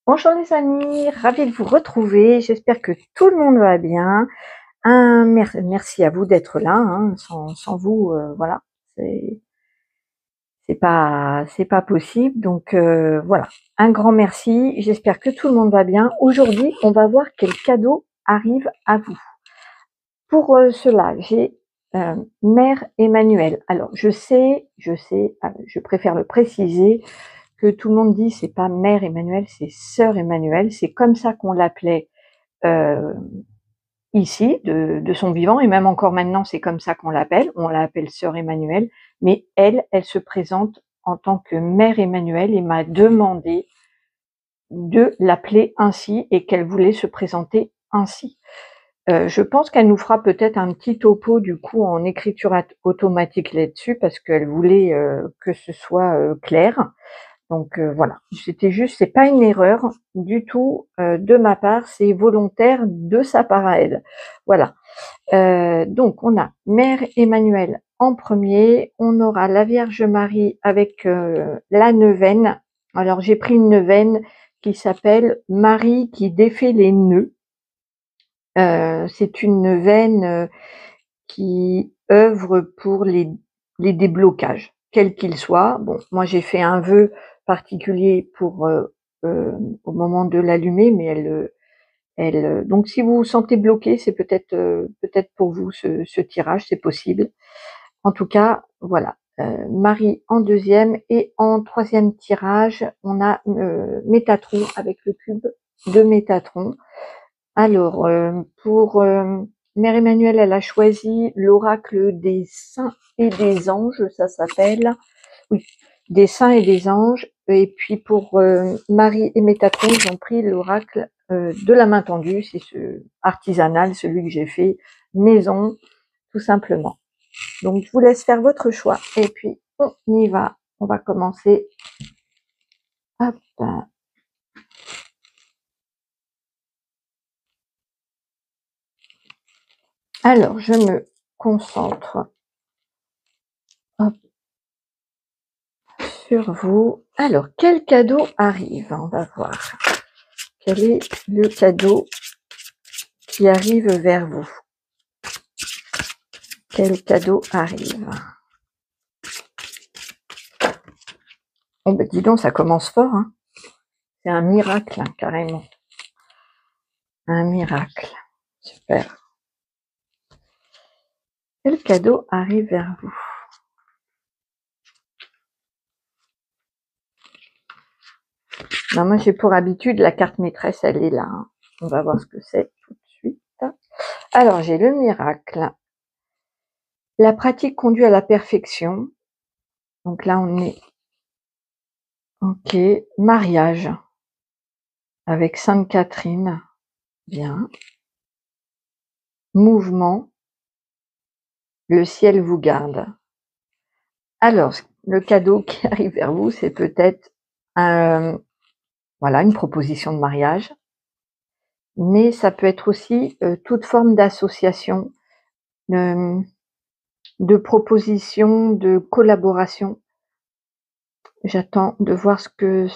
Bonjour les amis, ravie de vous retrouver. J'espère que tout le monde va bien. Merci à vous d'être là. Hein. Sans vous, voilà, c'est c'est pas possible. Donc voilà, un grand merci. J'espère que tout le monde va bien. Aujourd'hui, on va voir quel cadeau arrive à vous. Pour cela, j'ai Mère Emmanuelle. Alors je préfère le préciser que tout le monde dit c'est pas Mère Emmanuelle, c'est Sœur Emmanuelle. C'est comme ça qu'on l'appelait euh, ici, de son vivant, et même encore maintenant, c'est comme ça qu'on l'appelle. On l'appelle Sœur Emmanuelle, mais elle se présente en tant que Mère Emmanuelle et m'a demandé de l'appeler ainsi et qu'elle voulait se présenter ainsi. Je pense qu'elle nous fera peut-être un petit topo du coup en écriture automatique là-dessus parce qu'elle voulait que ce soit clair. Donc voilà, c'était juste, c'est pas une erreur du tout de ma part, c'est volontaire de sa part à elle. Voilà. Donc on a Mère Emmanuelle en premier, on aura la Vierge Marie avec la neuvaine. Alors j'ai pris une neuvaine qui s'appelle Marie qui défait les nœuds. C'est une neuvaine qui œuvre pour les déblocages, quels qu'ils soient. Bon, moi j'ai fait un vœu particulier pour au moment de l'allumer, mais donc si vous vous sentez bloqué, c'est peut-être pour vous ce tirage, c'est possible. En tout cas, voilà. Marie en deuxième et en troisième tirage, on a Métatron avec le cube de Métatron. Alors, pour Mère Emmanuelle, elle a choisi l'oracle des saints et des anges, ça s'appelle. Oui, des saints et des anges. Et puis pour Marie et Métatron, ils ont pris l'oracle de la main tendue, c'est ce artisanal, celui que j'ai fait maison, tout simplement. Donc je vous laisse faire votre choix et puis on y va. On va commencer. Hop. Alors je me concentre hop, sur vous. Alors quel cadeau arrive? On va voir. Quel est le cadeau qui arrive vers vous? Quel cadeau arrive? Oh ben dis donc, ça commence fort, hein. C'est un miracle, hein, carrément. Un miracle. Super. Quel cadeau arrive vers vous? Non, moi j'ai pour habitude, la carte maîtresse, elle est là. Hein. On va voir ce que c'est tout de suite. Alors j'ai le miracle. La pratique conduit à la perfection. Donc là on est... Ok. Mariage. Avec Sainte Catherine. Bien. Mouvement. Le ciel vous garde. Alors, le cadeau qui arrive vers vous, c'est peut-être voilà, une proposition de mariage, mais ça peut être aussi toute forme d'association, de, de proposition, de collaboration. J'attends de voir ce que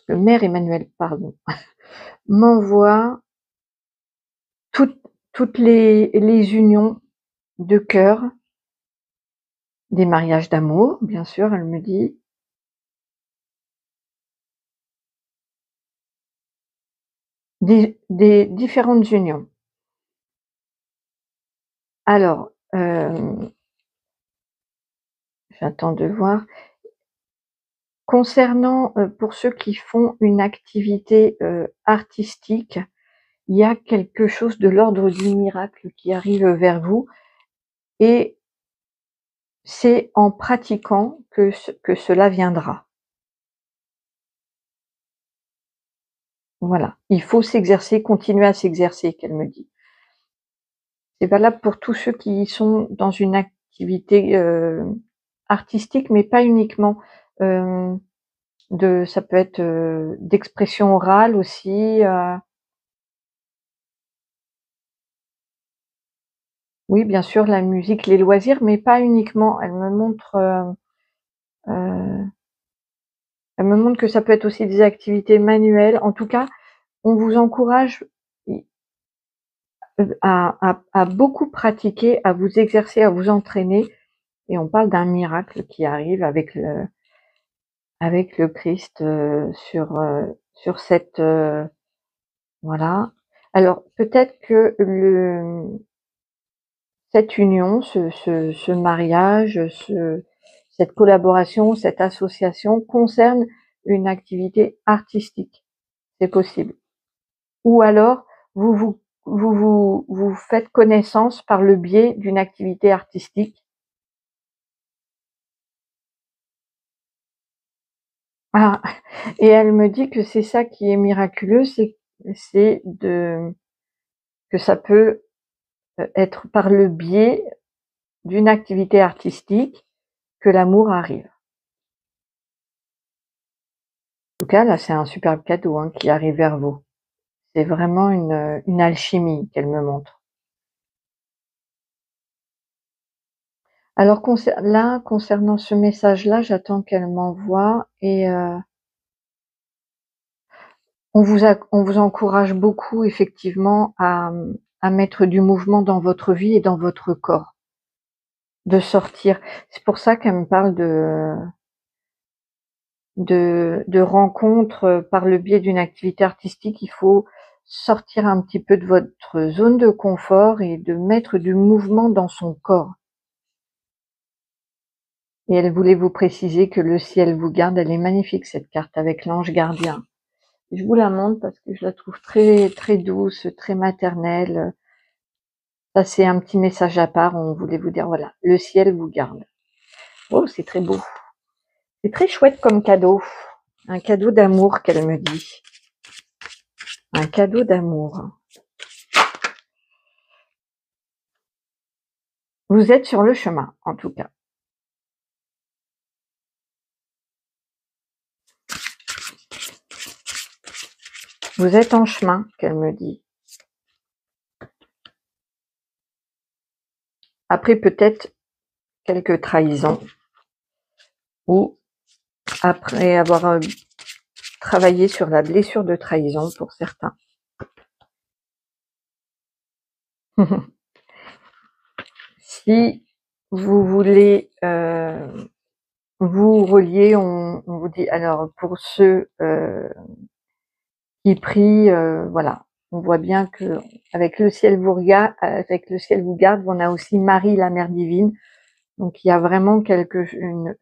Mère Emmanuelle, pardon, m'envoie toutes les unions de cœur, des mariages d'amour, bien sûr, elle me dit, des différentes unions. Alors, j'attends de voir. Concernant, pour ceux qui font une activité artistique, il y a quelque chose de l'ordre du miracle qui arrive vers vous et c'est en pratiquant que cela viendra. Voilà, il faut s'exercer, continuer à s'exercer, qu'elle me dit. C'est valable pour tous ceux qui sont dans une activité artistique, mais pas uniquement. Ça peut être d'expression orale aussi. Oui, bien sûr, la musique, les loisirs, mais pas uniquement. Elle me montre Elle me montre que ça peut être aussi des activités manuelles. En tout cas, on vous encourage à beaucoup pratiquer, à vous exercer, à vous entraîner. Et on parle d'un miracle qui arrive avec le Christ sur cette voilà. Alors peut-être que cette union, ce mariage, cette collaboration, cette association concerne une activité artistique. C'est possible. Ou alors vous faites connaissance par le biais d'une activité artistique. Ah, et elle me dit que c'est ça qui est miraculeux, c'est que ça peut être par le biais d'une activité artistique que l'amour arrive. En tout cas, là, c'est un superbe cadeau hein, qui arrive vers vous. C'est vraiment une alchimie qu'elle me montre. Alors là, concernant ce message-là, j'attends qu'elle m'envoie et on vous encourage beaucoup effectivement à mettre du mouvement dans votre vie et dans votre corps, de sortir. C'est pour ça qu'elle me parle de rencontres par le biais d'une activité artistique. Il faut sortir un petit peu de votre zone de confort et de mettre du mouvement dans son corps. Et elle voulait vous préciser que le ciel vous garde. Elle est magnifique cette carte avec l'ange gardien. Je vous la montre parce que je la trouve très très douce, très maternelle. Ça c'est un petit message à part. On voulait vous dire voilà, le ciel vous garde. Oh, c'est très beau. C'est très chouette comme cadeau. Un cadeau d'amour qu'elle me dit. Un cadeau d'amour. Vous êtes sur le chemin, en tout cas. Vous êtes en chemin, qu'elle me dit. Après, peut-être quelques trahisons. Ou après avoir travaillé sur la blessure de trahison pour certains. Si vous voulez vous relier, on vous dit, alors pour ceux qui prient, voilà, on voit bien que avec le ciel vous regarde, on a aussi Marie, la Mère divine. Donc il y a vraiment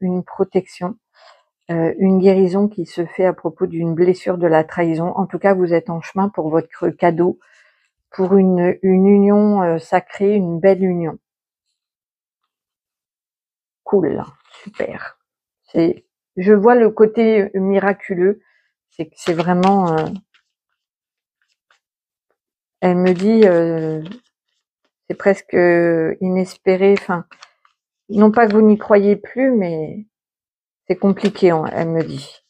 une protection, une guérison qui se fait à propos d'une blessure de la trahison. En tout cas, vous êtes en chemin pour votre cadeau, pour une union sacrée, une belle union. Cool, super. Je vois le côté miraculeux, c'est vraiment, elle me dit, c'est presque inespéré, enfin, non pas que vous n'y croyez plus, mais c'est compliqué, elle me dit.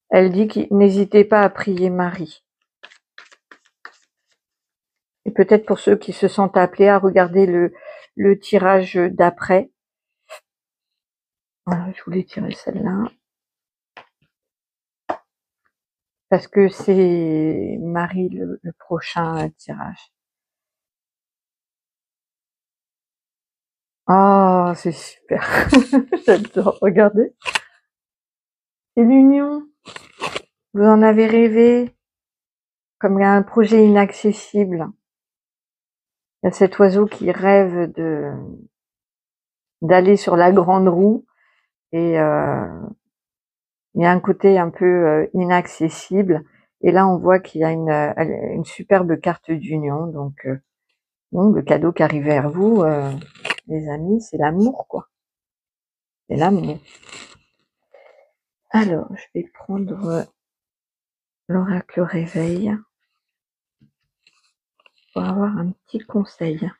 Elle dit qu'il n'hésitez pas à prier Marie. Et peut-être pour ceux qui se sentent appelés à regarder le tirage d'après. Voilà, je voulais tirer celle-là. Parce que c'est Marie le prochain tirage. Oh, c'est super. J'adore. Regardez. C'est l'union. Vous en avez rêvé. Comme un projet inaccessible. Il y a cet oiseau qui rêve d'aller sur la grande roue. Et il y a un côté un peu inaccessible. Et là, on voit qu'il y a une superbe carte d'union. Donc, le cadeau qui arrive vers vous, les amis, c'est l'amour, quoi. C'est l'amour. Alors, je vais prendre l'oracle réveil pour avoir un petit conseil.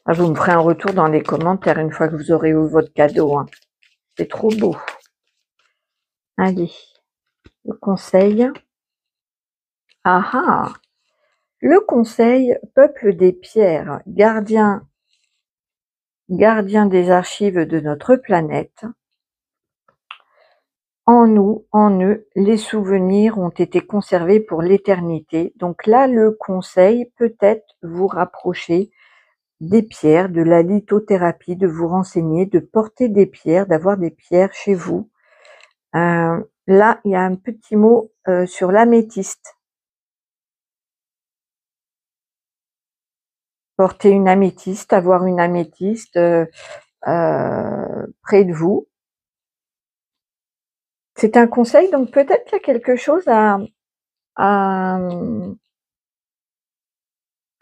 Ah, vous me ferez un retour dans les commentaires une fois que vous aurez eu votre cadeau. Hein. C'est trop beau. Allez, le conseil. Ah ah, Le conseil, peuple des pierres, gardien des archives de notre planète. En nous, en eux, les souvenirs ont été conservés pour l'éternité. Donc là, le conseil, peut-être vous rapprocher des pierres, de la lithothérapie, de vous renseigner, de porter des pierres, d'avoir des pierres chez vous. Là, il y a un petit mot sur l'améthyste. Porter une améthyste, avoir une améthyste près de vous. C'est un conseil, donc peut-être qu'il y a quelque chose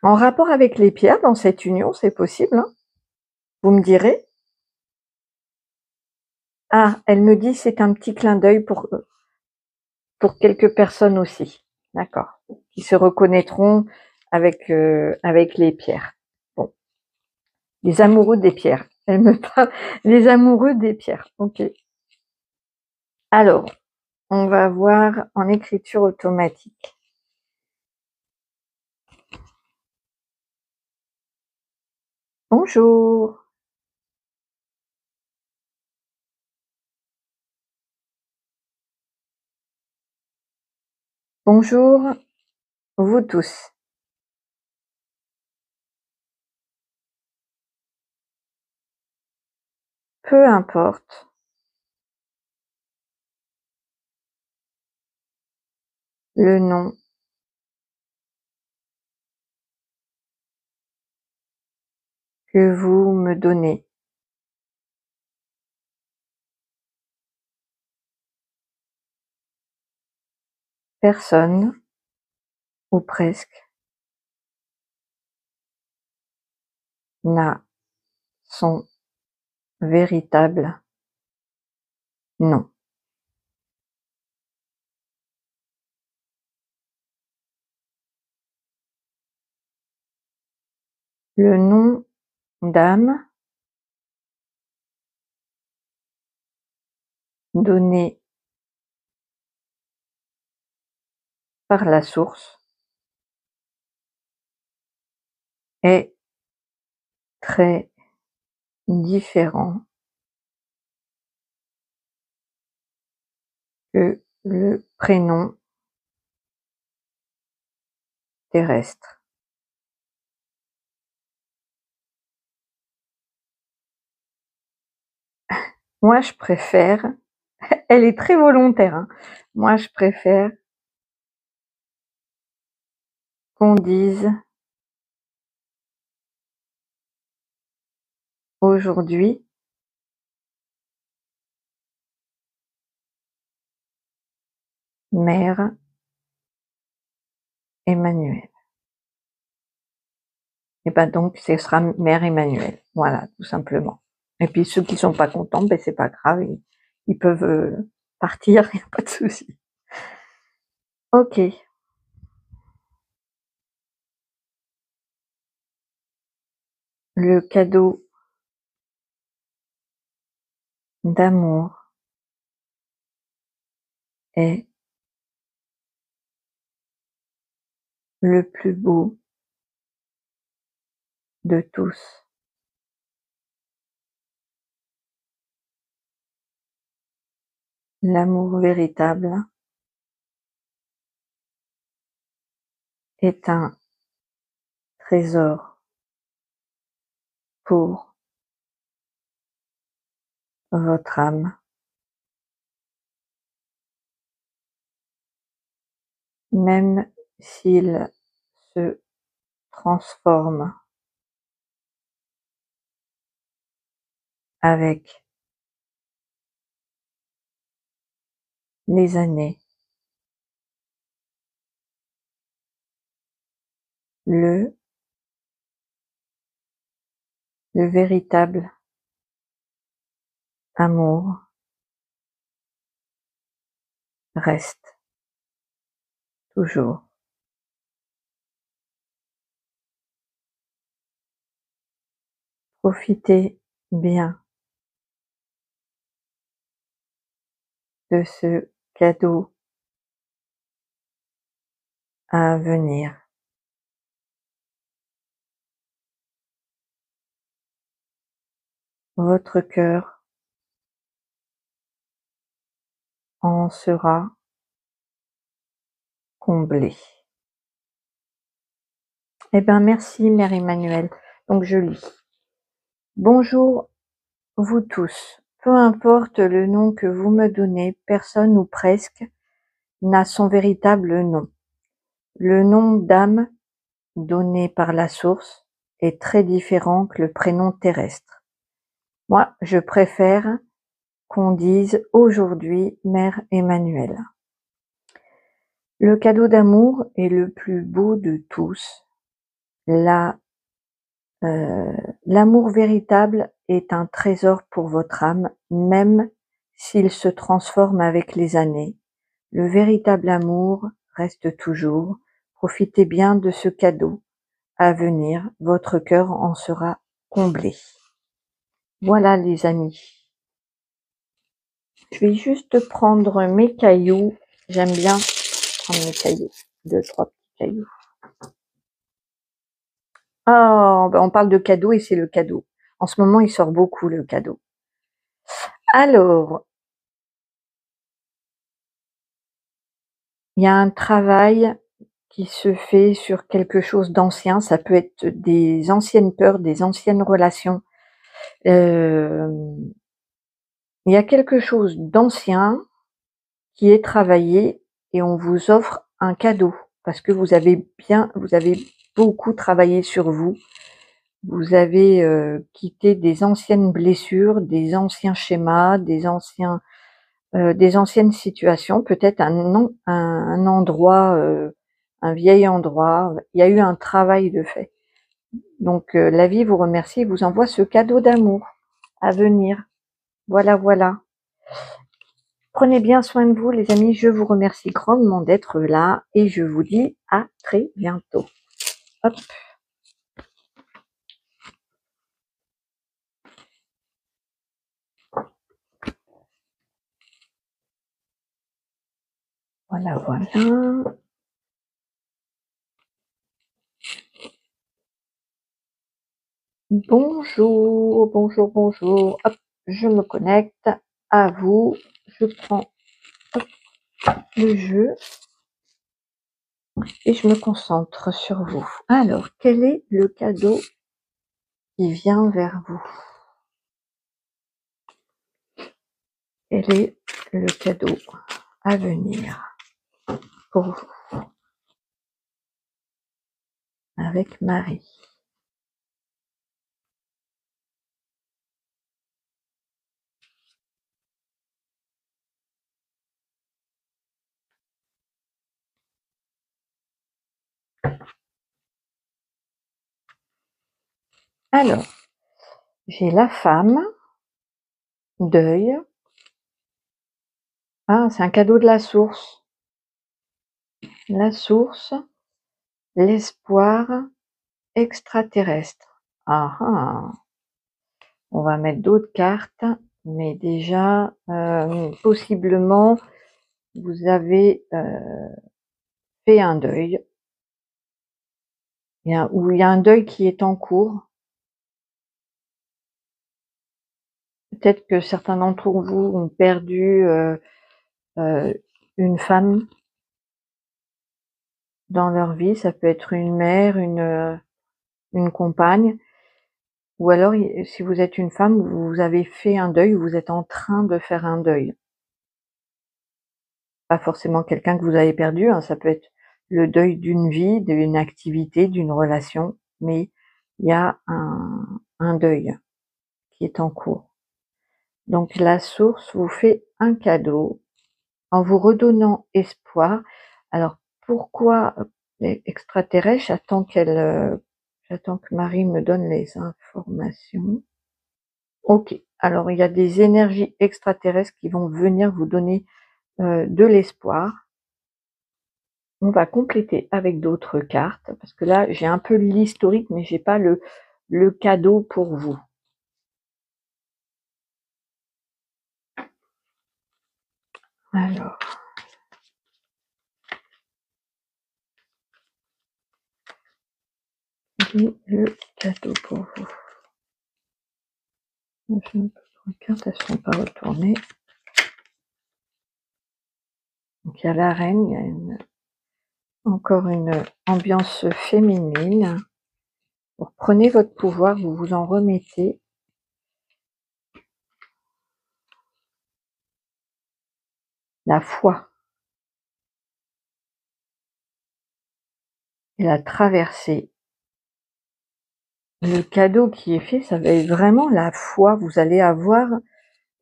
en rapport avec les pierres dans cette union, c'est possible, hein. Vous me direz. Ah, elle me dit c'est un petit clin d'œil pour quelques personnes aussi. D'accord. Qui se reconnaîtront avec les pierres. Bon. Les amoureux des pierres. Elle me parle. Les amoureux des pierres. Ok. Alors, on va voir en écriture automatique. Bonjour. Bonjour, vous tous. Peu importe le nom que vous me donnez. Personne, ou presque, n'a son véritable nom. Le nom d'âme donné par la source est très différent que le prénom terrestre. Moi, je préfère, elle est très volontaire, hein. Moi, je préfère qu'on dise aujourd'hui Mère Emmanuelle. Et ben donc, ce sera Mère Emmanuelle. Voilà, tout simplement. Et puis ceux qui sont pas contents, ben c'est pas grave, ils peuvent partir, il n'y a pas de souci. Ok. Le cadeau d'amour est le plus beau de tous. L'amour véritable est un trésor pour votre âme, même s'il se transforme avec les années. Le véritable amour reste toujours. Profitez bien de ce cadeau à venir. votre cœur en sera comblé. Eh bien, merci Mère Emmanuelle. Donc je lis. Bonjour vous tous. Peu importe le nom que vous me donnez, personne ou presque n'a son véritable nom. Le nom d'âme donné par la source est très différent que le prénom terrestre. Moi, je préfère qu'on dise aujourd'hui Mère Emmanuelle. Le cadeau d'amour est le plus beau de tous. L'amour véritable est un trésor pour votre âme, même s'il se transforme avec les années. Le véritable amour reste toujours. Profitez bien de ce cadeau. À venir, votre cœur en sera comblé. Voilà les amis. Je vais juste prendre mes cailloux. J'aime bien prendre mes cailloux. 2, 3 petits cailloux. Oh, ben on parle de cadeau et c'est le cadeau. En ce moment, il sort beaucoup le cadeau. Alors, il y a un travail qui se fait sur quelque chose d'ancien. Ça peut être des anciennes peurs, des anciennes relations. Il y a quelque chose d'ancien qui est travaillé et on vous offre un cadeau parce que vous avez beaucoup travaillé sur vous. Vous avez quitté des anciennes blessures, des anciens schémas, des anciennes situations, peut-être un endroit, un vieil endroit. Il y a eu un travail de fait. Donc la vie vous remercie et vous envoie ce cadeau d'amour à venir. Voilà, voilà. Prenez bien soin de vous les amis, je vous remercie grandement d'être là et je vous dis à très bientôt. Hop. Voilà, voilà. Bonjour, bonjour, bonjour. Hop, je me connecte à vous. Je prends le jeu et je me concentre sur vous. Alors, quel est le cadeau qui vient vers vous? Quel est le cadeau à venir pour vous avec Marie? Alors, j'ai la femme, deuil. Ah, c'est un cadeau de la source. La source, l'espoir extraterrestre. Ah ah. On va mettre d'autres cartes, mais déjà, possiblement, vous avez fait un deuil. Ou il y a un deuil qui est en cours. Peut-être que certains d'entre vous ont perdu une femme dans leur vie. Ça peut être une mère, une compagne. Ou alors, si vous êtes une femme, vous avez fait un deuil, vous êtes en train de faire un deuil. Pas forcément quelqu'un que vous avez perdu, hein, ça peut être le deuil d'une vie, d'une activité, d'une relation, mais il y a un deuil qui est en cours. Donc la source vous fait un cadeau en vous redonnant espoir. Alors pourquoi les extraterrestres? J'attends que Marie me donne les informations. Ok, alors il y a des énergies extraterrestres qui vont venir vous donner de l'espoir. On va compléter avec d'autres cartes, parce que là j'ai un peu l'historique, mais j'ai pas le cadeau pour vous. Alors, quel est le cadeau pour vous? J'ai un peu trop de cartes, elles ne sont pas retournées. Donc il y a la reine, il y a encore une ambiance féminine. Vous reprenez votre pouvoir, vous vous en remettez. La foi et la traversée. Le cadeau qui est fait, ça va être vraiment la foi. Vous allez avoir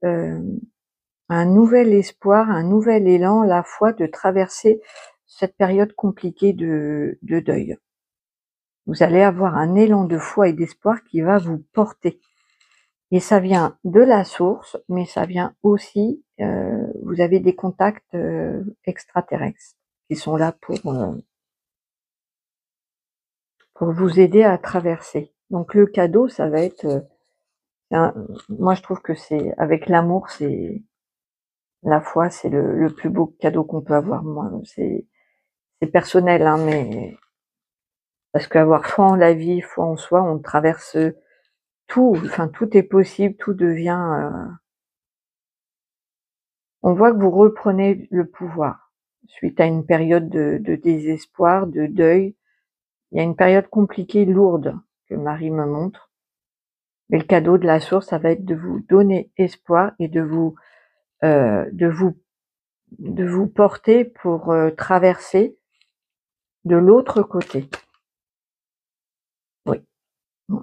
un nouvel espoir, un nouvel élan, la foi de traverser cette période compliquée de deuil. Vous allez avoir un élan de foi et d'espoir qui va vous porter. Et ça vient de la source, mais ça vient aussi, vous avez des contacts extraterrestres qui sont là pour vous aider à traverser. Donc le cadeau, ça va être, moi je trouve que c'est avec l'amour, c'est la foi, c'est le plus beau cadeau qu'on peut avoir. Moi, c'est personnel, hein, mais parce qu'avoir foi en la vie, foi en soi, on traverse tout. Enfin, tout est possible, tout devient. On voit que vous reprenez le pouvoir suite à une période de désespoir, de deuil. Il y a une période compliquée, lourde, que Marie me montre. Mais le cadeau de la source, ça va être de vous donner espoir et de vous porter pour traverser de l'autre côté. Oui,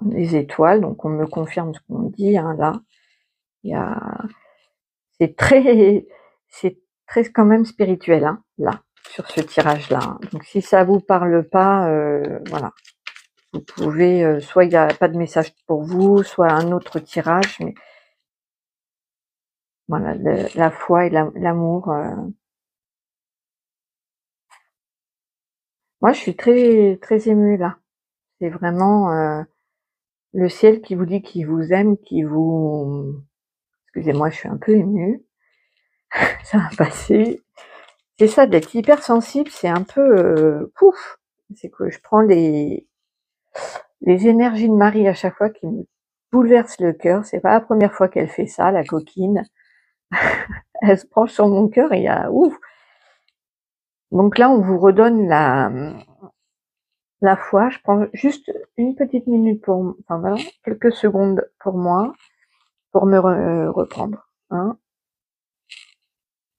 les étoiles, donc on me confirme ce qu'on dit, hein, là. Il y a, c'est très quand même spirituel, hein, là, sur ce tirage-là. Donc si ça vous parle pas, voilà. Vous pouvez, soit il n'y a pas de message pour vous, soit un autre tirage, mais voilà, la foi et l'amour. Moi, je suis très très émue là. C'est vraiment le ciel qui vous dit qu'il vous aime, qui vous. Excusez-moi, je suis un peu émue. Ça va passer. C'est ça, d'être hypersensible, c'est un peu pouf. C'est que je prends les énergies de Marie à chaque fois qui me bouleversent le cœur. C'est pas la première fois qu'elle fait ça, la coquine. Elle se penche sur mon cœur et il y a ouf. Donc là, on vous redonne la foi. Je prends juste une petite minute enfin voilà, quelques secondes pour moi, pour me reprendre. Hein.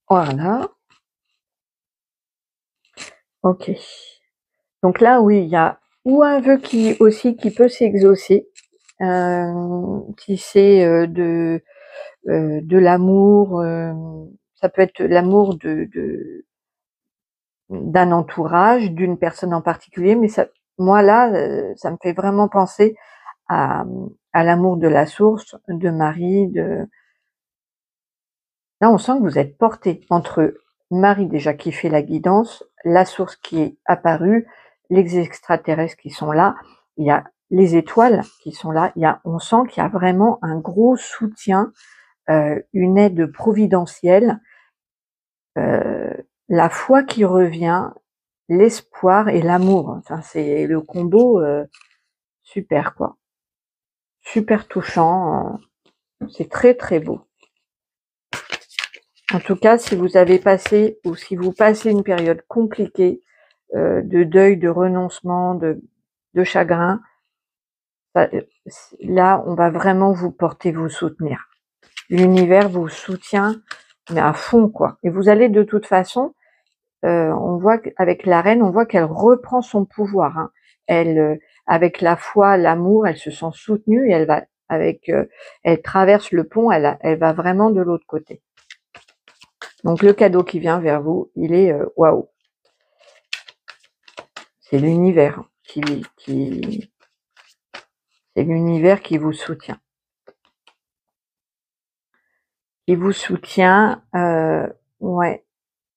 Voilà. Ok. Donc là, oui, il y a ou un vœu qui peut s'exaucer, si c'est de l'amour, ça peut être l'amour d'un entourage, d'une personne en particulier, mais ça, moi là, ça me fait vraiment penser à, à l'amour de la source, de Marie, là on sent que vous êtes porté entre Marie déjà qui fait la guidance, la source qui est apparue, les extraterrestres qui sont là, il y a les étoiles qui sont là, on sent qu'il y a vraiment un gros soutien, une aide providentielle, la foi qui revient, l'espoir et l'amour. Enfin, c'est le combo super quoi, super touchant. C'est très très beau. En tout cas, si vous avez passé ou si vous passez une période compliquée de deuil, de renoncement, de chagrin, là, on va vraiment vous porter, vous soutenir. L'univers vous soutient, mais à fond quoi. Et vous allez de toute façon, on voit qu'avec la reine, on voit qu'elle reprend son pouvoir. Hein. Elle, avec la foi, l'amour, elle se sent soutenue et elle va elle traverse le pont, elle va vraiment de l'autre côté. Donc le cadeau qui vient vers vous, il est waouh. C'est l'univers c'est l'univers qui vous soutient. Qui vous soutient, ouais.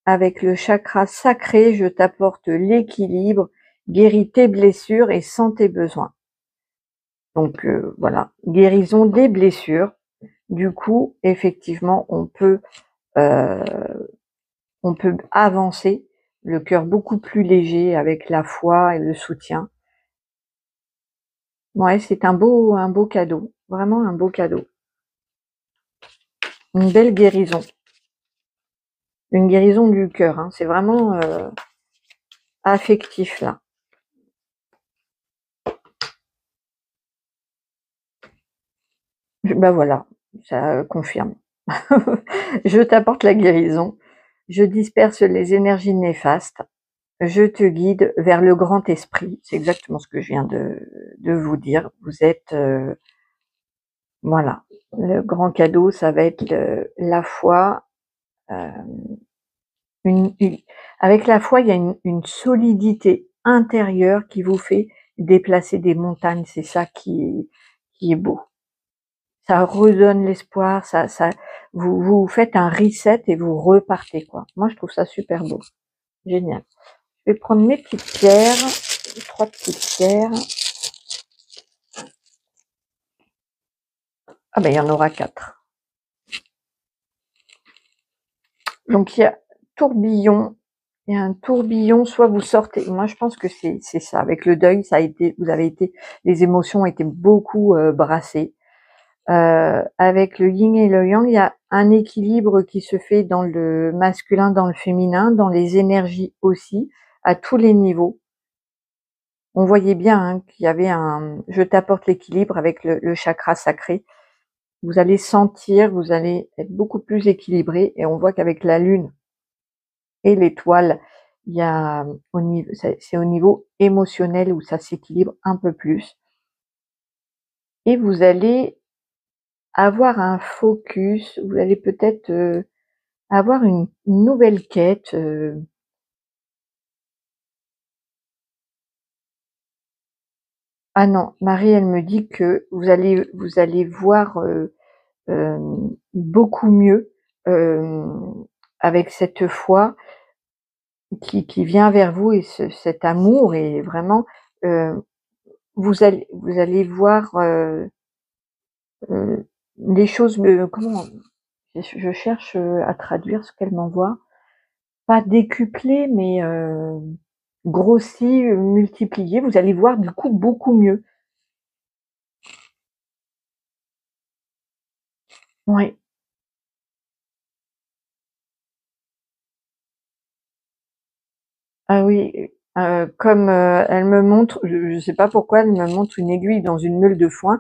Avec le chakra sacré, je t'apporte l'équilibre, guéris tes blessures et sens tes besoins. Donc voilà, guérison des blessures. Du coup, effectivement, euh, on peut avancer, le cœur beaucoup plus léger avec la foi et le soutien. Ouais, c'est un beau cadeau, vraiment un beau cadeau. une belle guérison. Une guérison du cœur, hein. C'est vraiment affectif là. Ben voilà, ça confirme. Je t'apporte la guérison, je disperse les énergies néfastes, je te guide vers le grand esprit. C'est exactement ce que je viens de vous dire. Vous êtes, voilà, le grand cadeau, ça va être la foi. Euh, avec la foi, il y a une solidité intérieure qui vous fait déplacer des montagnes. C'est ça qui est beau. Ça redonne l'espoir, vous faites un reset et vous repartez, quoi. Moi, je trouve ça super beau. Génial. Je vais prendre mes petites pierres, 3 petites pierres. Ah ben, il y en aura 4. Donc, il y a tourbillon. Il y a un tourbillon, soit vous sortez. Moi, je pense que c'est ça. Avec le deuil, les émotions ont été beaucoup brassées. Avec le yin et le yang, il y a un équilibre qui se fait dans le masculin, dans le féminin, dans les énergies aussi, à tous les niveaux. On voyait bien hein, qu'il y avait je t'apporte l'équilibre avec le chakra sacré. Vous allez sentir, vous allez être beaucoup plus équilibré, et on voit qu'avec la lune et l'étoile, il y a c'est au niveau émotionnel où ça s'équilibre un peu plus. Et vous allez avoir un focus, vous allez peut-être avoir une nouvelle quête. Ah non, Marie, elle me dit que vous allez voir beaucoup mieux avec cette foi qui vient vers vous, et cet amour, et vraiment euh, vous allez voir les choses. Comment je cherche à traduire ce qu'elle m'envoie. Pas décuplé, mais grossi, multiplié. Vous allez voir du coup beaucoup mieux. Oui. Ah oui, comme elle me montre, je ne sais pas pourquoi, elle me montre une aiguille dans une meule de foin.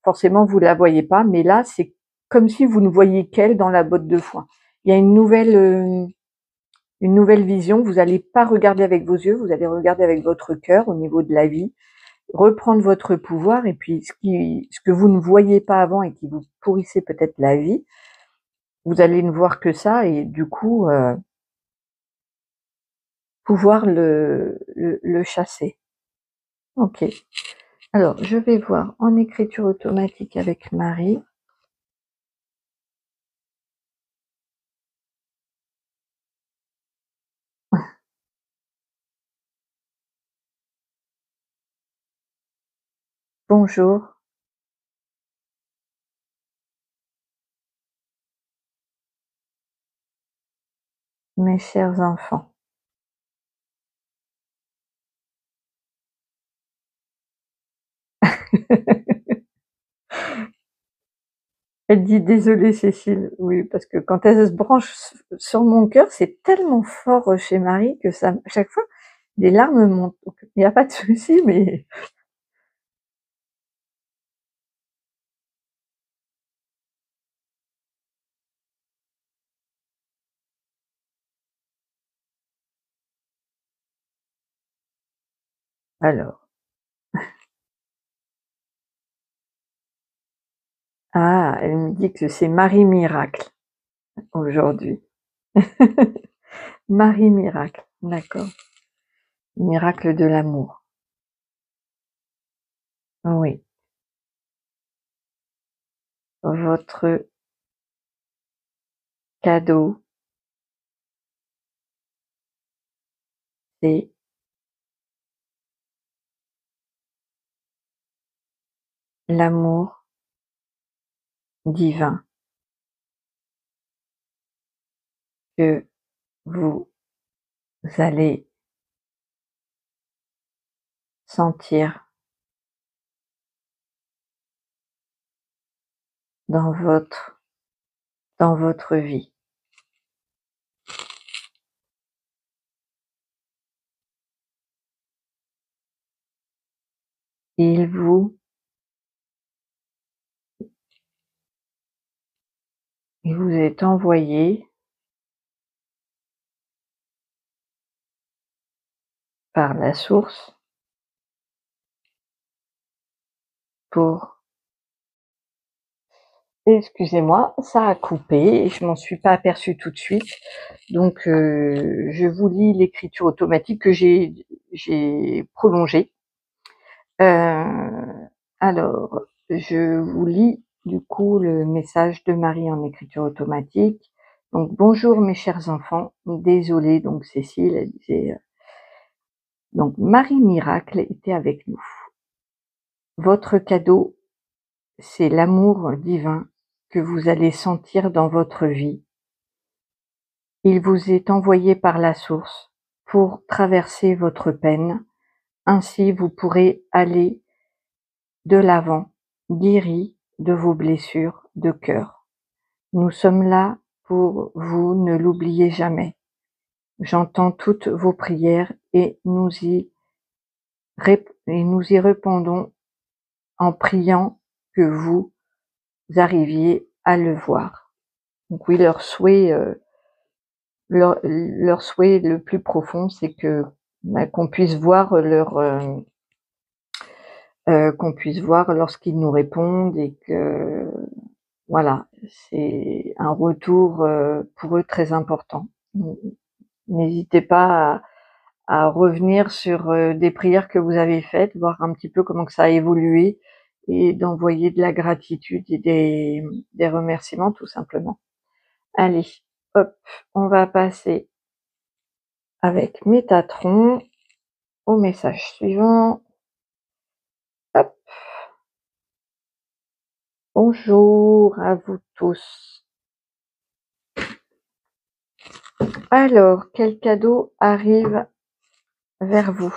Forcément, vous la voyez pas, mais là, c'est comme si vous ne voyiez qu'elle dans la botte de foin. Il y a une nouvelle vision. Vous n'allez pas regarder avec vos yeux, vous allez regarder avec votre cœur au niveau de la vie, reprendre votre pouvoir, et puis ce que vous ne voyez pas avant et qui vous pourrissait peut-être la vie, vous allez ne voir que ça, et du coup, pouvoir le chasser. Ok. Alors, je vais voir en écriture automatique avec Marie. Bonjour, mes chers enfants. Elle dit désolée Cécile, oui, parce que quand elle se branche sur mon cœur, c'est tellement fort chez Marie que ça, à chaque fois, des larmes montent. Donc, il n'y a pas de souci, mais alors. Ah, elle me dit que c'est Marie Miracle aujourd'hui. Marie Miracle, d'accord. Miracle de l'amour. Oui. Votre cadeau, c'est l'amour divin que vous allez sentir dans votre dans votre vie. Il vous est envoyé par la source pour... Excusez-moi, ça a coupé et je m'en suis pas aperçue tout de suite. Donc, je vous lis l'écriture automatique que j'ai prolongée. Alors, je vous lis du coup le message de Marie en écriture automatique. Donc, bonjour mes chers enfants, désolée, donc Cécile, elle disait, donc Marie Miracle était avec nous. Votre cadeau, c'est l'amour divin que vous allez sentir dans votre vie. Il vous est envoyé par la source pour traverser votre peine. Ainsi, vous pourrez aller de l'avant, guéri de vos blessures de cœur. Nous sommes là pour vous, ne l'oubliez jamais. J'entends toutes vos prières et nous y répondons en priant que vous arriviez à le voir. Donc oui, leur souhait le plus profond, c'est que qu'on puisse voir qu'on puisse voir lorsqu'ils nous répondent et que voilà, c'est un retour pour eux très important. N'hésitez pas à revenir sur des prières que vous avez faites, voir un petit peu comment que ça a évolué et d'envoyer de la gratitude et des remerciements tout simplement. Allez, hop, on va passer avec Métatron au message suivant. Hop. Bonjour à vous tous. Alors, quel cadeau arrive vers vous?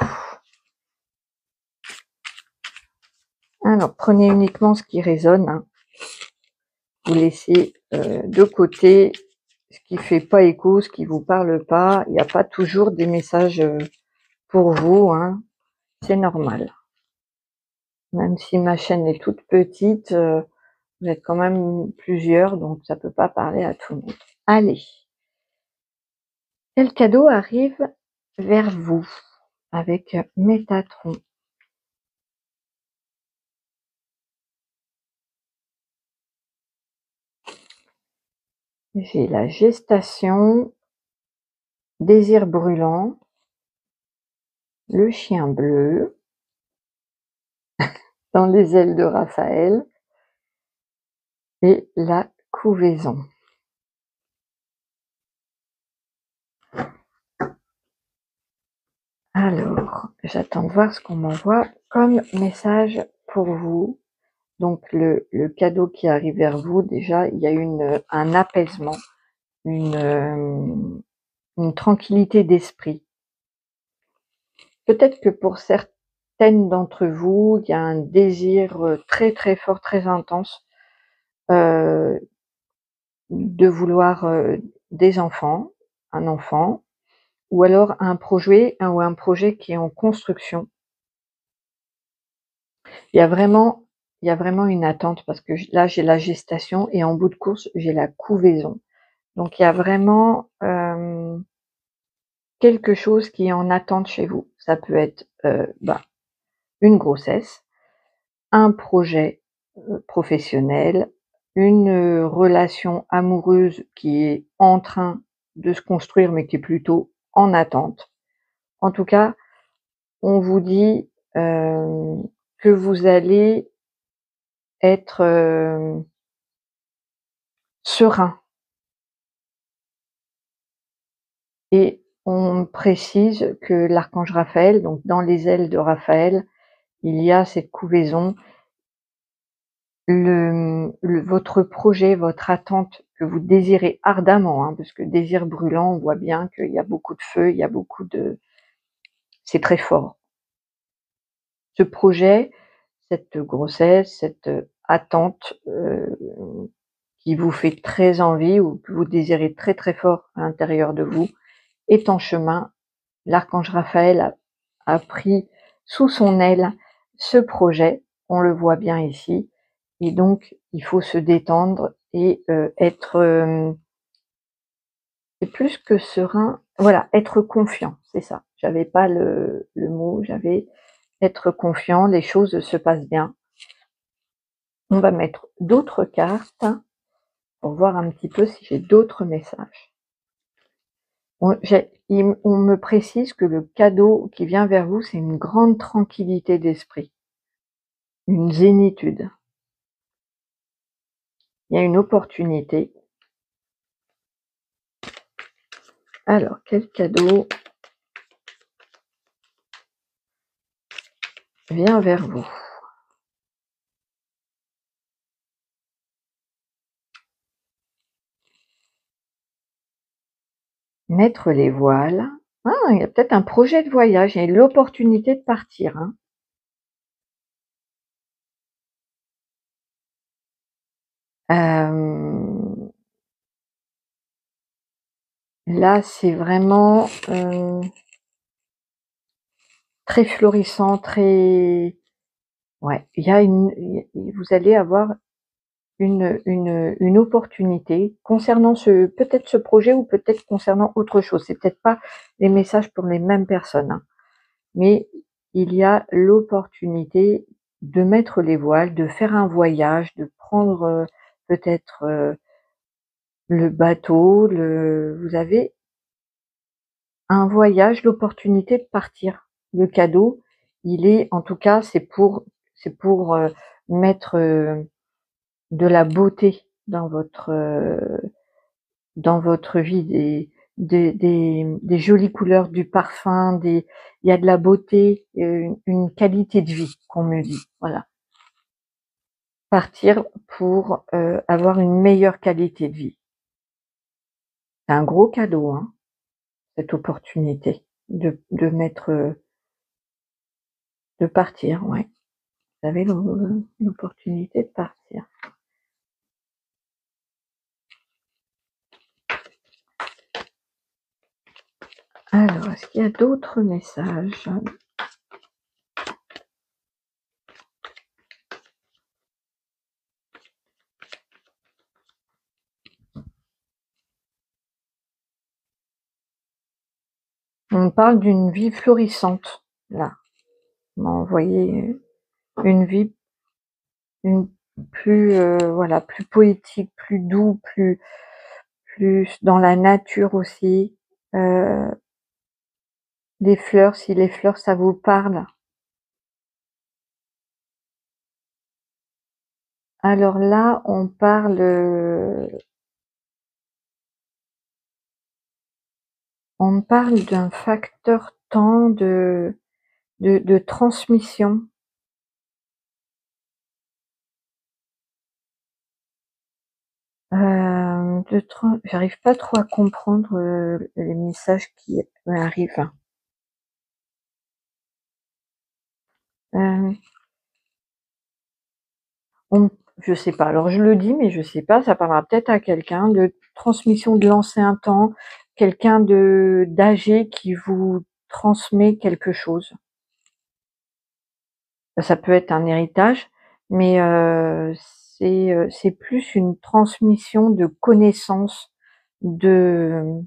Alors, prenez uniquement ce qui résonne. Hein. Vous laissez de côté ce qui fait pas écho, ce qui vous parle pas. Il n'y a pas toujours des messages pour vous. Hein. C'est normal. Même si ma chaîne est toute petite, vous êtes quand même plusieurs, donc ça peut pas parler à tout le monde. Allez. Quel cadeau arrive vers vous avec Métatron? J'ai la gestation, désir brûlant, le chien bleu, dans les ailes de Raphaël et la couvaison. Alors, j'attends de voir ce qu'on m'envoie comme message pour vous. Donc, le cadeau qui arrive vers vous, déjà, il y a un apaisement, une tranquillité d'esprit. Peut-être que pour certaines d'entre vous, il y a un désir très très fort, très intense de vouloir des enfants, un enfant, ou alors un projet qui est en construction. Il y a vraiment une attente parce que là j'ai la gestation et en bout de course j'ai la couvaison. Donc il y a vraiment quelque chose qui est en attente chez vous. Ça peut être une grossesse, un projet professionnel, une relation amoureuse qui est en train de se construire mais qui est plutôt en attente. En tout cas, on vous dit que vous allez être serein. Et on précise que l'archange Raphaël, donc dans les ailes de Raphaël, il y a cette couvaison. Votre projet, votre attente que vous désirez ardemment, hein, parce que désir brûlant, on voit bien qu'il y a beaucoup de feu, il y a beaucoup de... C'est très fort. Ce projet, cette grossesse, cette attente qui vous fait très envie ou que vous désirez très très fort à l'intérieur de vous est en chemin. L'archange Raphaël a pris sous son aile ce projet, on le voit bien ici, et donc il faut se détendre et être et plus que serein, voilà, être confiant, c'est ça. J'avais pas le mot, j'avais être confiant, les choses se passent bien. On va mettre d'autres cartes pour voir un petit peu si j'ai d'autres messages. On me précise que le cadeau qui vient vers vous, c'est une grande tranquillité d'esprit, une zénitude. Il y a une opportunité. Alors, quel cadeau vient vers vous? Mettre les voiles. Ah, il y a peut-être un projet de voyage, il y a l'opportunité de partir, hein. Là, c'est vraiment très florissant, très... Ouais, il y a vous allez avoir une opportunité concernant peut-être ce projet ou peut-être concernant autre chose. C'est peut-être pas les messages pour les mêmes personnes, hein. Mais il y a l'opportunité de mettre les voiles, de faire un voyage, de prendre peut-être le bateau, vous avez un voyage, l'opportunité de partir. Le cadeau, il est, en tout cas, c'est pour mettre de la beauté dans votre vie, des jolies couleurs, du parfum, il y a de la beauté, une qualité de vie qu'on me dit. Voilà. Partir pour avoir une meilleure qualité de vie. C'est un gros cadeau, hein, cette opportunité de mettre, de partir, ouais. Vous avez l'opportunité de partir. Alors, est-ce qu'il y a d'autres messages? On parle d'une vie florissante, là. On m'a envoyé une vie plus voilà, plus poétique, plus doux, plus dans la nature aussi. Les fleurs, si les fleurs ça vous parle. Alors là, on parle d'un facteur temps de transmission. J'arrive pas trop à comprendre les messages qui arrivent. Euh, je sais pas. Alors je le dis, mais je sais pas. Ça parlera peut-être à quelqu'un de transmission de l'ancien temps, quelqu'un d'âgé qui vous transmet quelque chose. Ça peut être un héritage, mais c'est plus une transmission de connaissances, de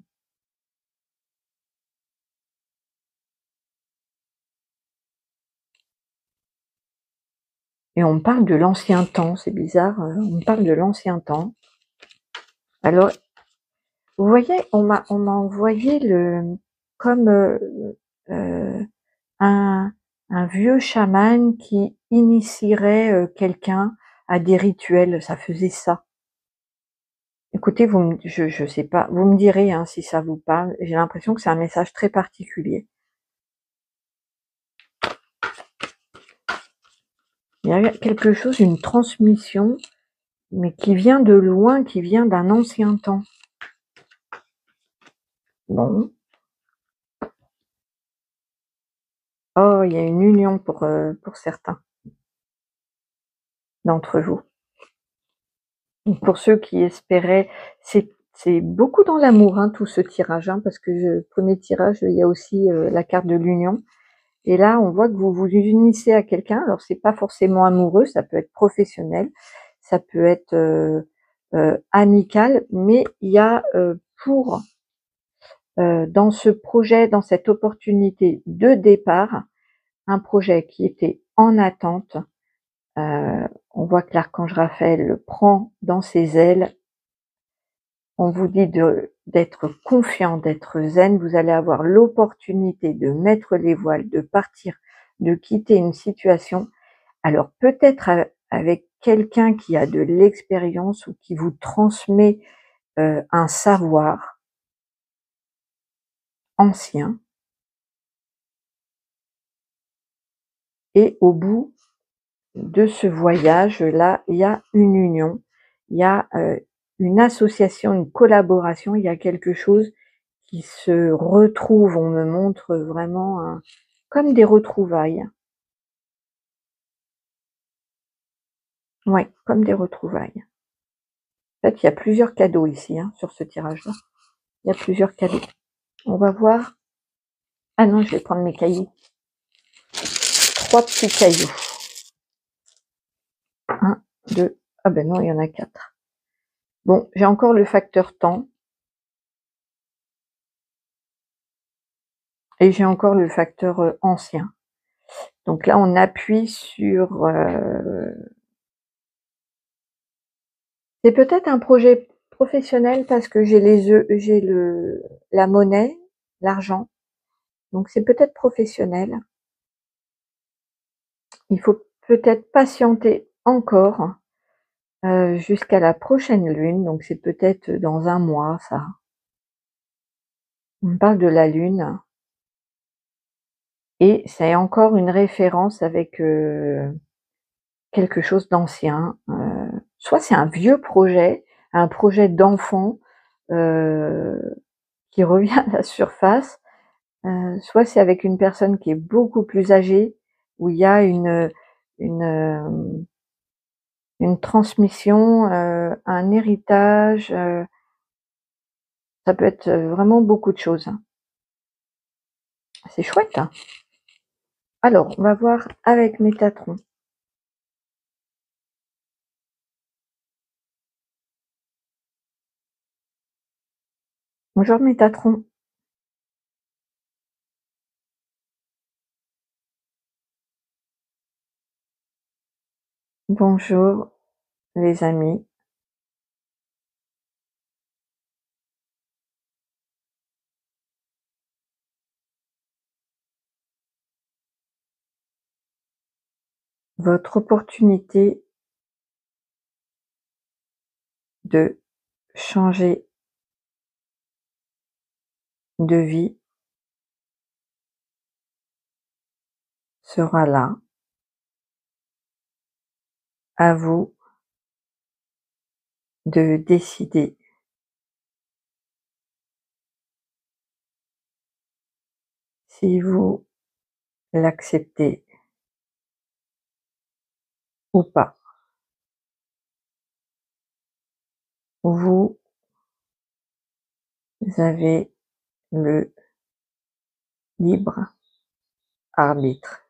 et on parle de l'ancien temps, c'est bizarre, on parle de l'ancien temps. Alors, vous voyez, on m'a envoyé comme euh, un, un vieux chaman qui initierait quelqu'un à des rituels, ça faisait ça. Écoutez, je sais pas, vous me direz hein, si ça vous parle. J'ai l'impression que c'est un message très particulier. Il y a quelque chose, une transmission, mais qui vient de loin, qui vient d'un ancien temps. Bon. Oh, il y a une union pour certains d'entre vous. Donc pour ceux qui espéraient, c'est beaucoup dans l'amour, hein, tout ce tirage, hein, parce que premier tirage, il y a aussi la carte de l'union. Et là, on voit que vous vous unissez à quelqu'un. Alors c'est pas forcément amoureux, ça peut être professionnel, ça peut être amical, mais il y a pour dans ce projet, dans cette opportunité de départ, un projet qui était en attente. On voit que l'archange Raphaël le prend dans ses ailes. On vous dit d'être confiant, d'être zen. Vous allez avoir l'opportunité de mettre les voiles, de partir, de quitter une situation. Alors peut-être avec quelqu'un qui a de l'expérience ou qui vous transmet un savoir ancien. Et au bout de ce voyage-là, il y a une union, il y a une association, une collaboration, il y a quelque chose qui se retrouve. On me montre vraiment comme des retrouvailles. Ouais, comme des retrouvailles. En fait, il y a plusieurs cadeaux ici, hein, sur ce tirage-là. Il y a plusieurs cadeaux. On va voir. Ah non, je vais prendre mes cailloux. 3 petits cailloux. 1, 2. Ah ben non, il y en a 4. Bon, j'ai encore le facteur temps. Et j'ai encore le facteur ancien. Donc là, on appuie sur... c'est peut-être un projet professionnel parce que j'ai la monnaie, l'argent. Donc c'est peut-être professionnel. Il faut peut-être patienter encore jusqu'à la prochaine lune. Donc c'est peut-être dans un mois, ça. On parle de la lune. Et c'est encore une référence avec quelque chose d'ancien. Soit c'est un vieux projet, un projet d'enfant qui revient à la surface, soit c'est avec une personne qui est beaucoup plus âgée, où il y a une, une transmission, un héritage, ça peut être vraiment beaucoup de choses. C'est chouette, hein. Alors, on va voir avec Métatron. Bonjour Métatron. Bonjour les amis. Votre opportunité de changer de vie sera là. À vous de décider si vous l'acceptez ou pas. Vous avez le libre arbitre.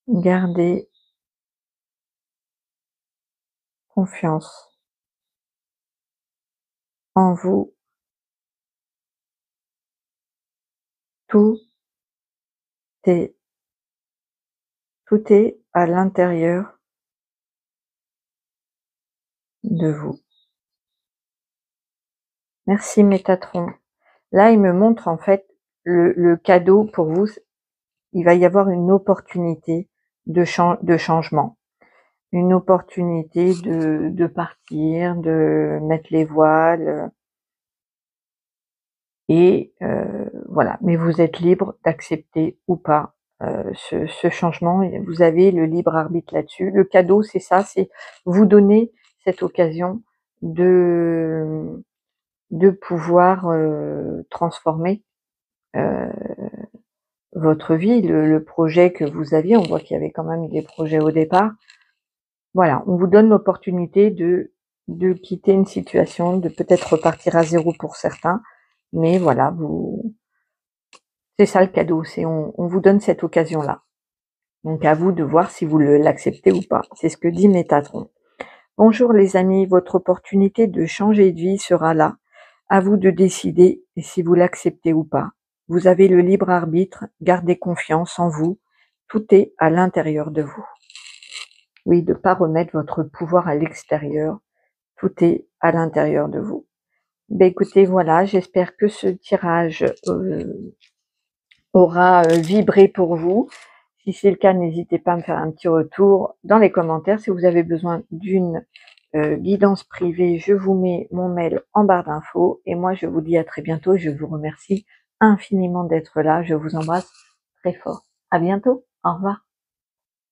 Gardez confiance en vous. Tout est, tout est à l'intérieur de vous. Merci Métatron. Là, il me montre en fait le cadeau pour vous. Il va y avoir une opportunité de changement. Une opportunité de partir, de mettre les voiles. Et voilà, mais vous êtes libre d'accepter ou pas ce changement. Vous avez le libre arbitre là-dessus. Le cadeau, c'est ça, c'est vous donner cette occasion de pouvoir transformer votre vie, le projet que vous aviez. On voit qu'il y avait quand même des projets au départ. Voilà, on vous donne l'opportunité de quitter une situation, de peut-être repartir à zéro pour certains, mais voilà, c'est ça le cadeau, c'est on vous donne cette occasion-là. Donc à vous de voir si vous l'acceptez ou pas. C'est ce que dit Métatron. Bonjour les amis, votre opportunité de changer de vie sera là. À vous de décider si vous l'acceptez ou pas. Vous avez le libre arbitre, gardez confiance en vous. Tout est à l'intérieur de vous. Oui, de ne pas remettre votre pouvoir à l'extérieur. Tout est à l'intérieur de vous. Ben écoutez, voilà, j'espère que ce tirage aura vibré pour vous. Si c'est le cas, n'hésitez pas à me faire un petit retour dans les commentaires. Si vous avez besoin d'une guidance privée, je vous mets mon mail en barre d'infos. Et moi, je vous dis à très bientôt. Je vous remercie infiniment d'être là. Je vous embrasse très fort. À bientôt. Au revoir.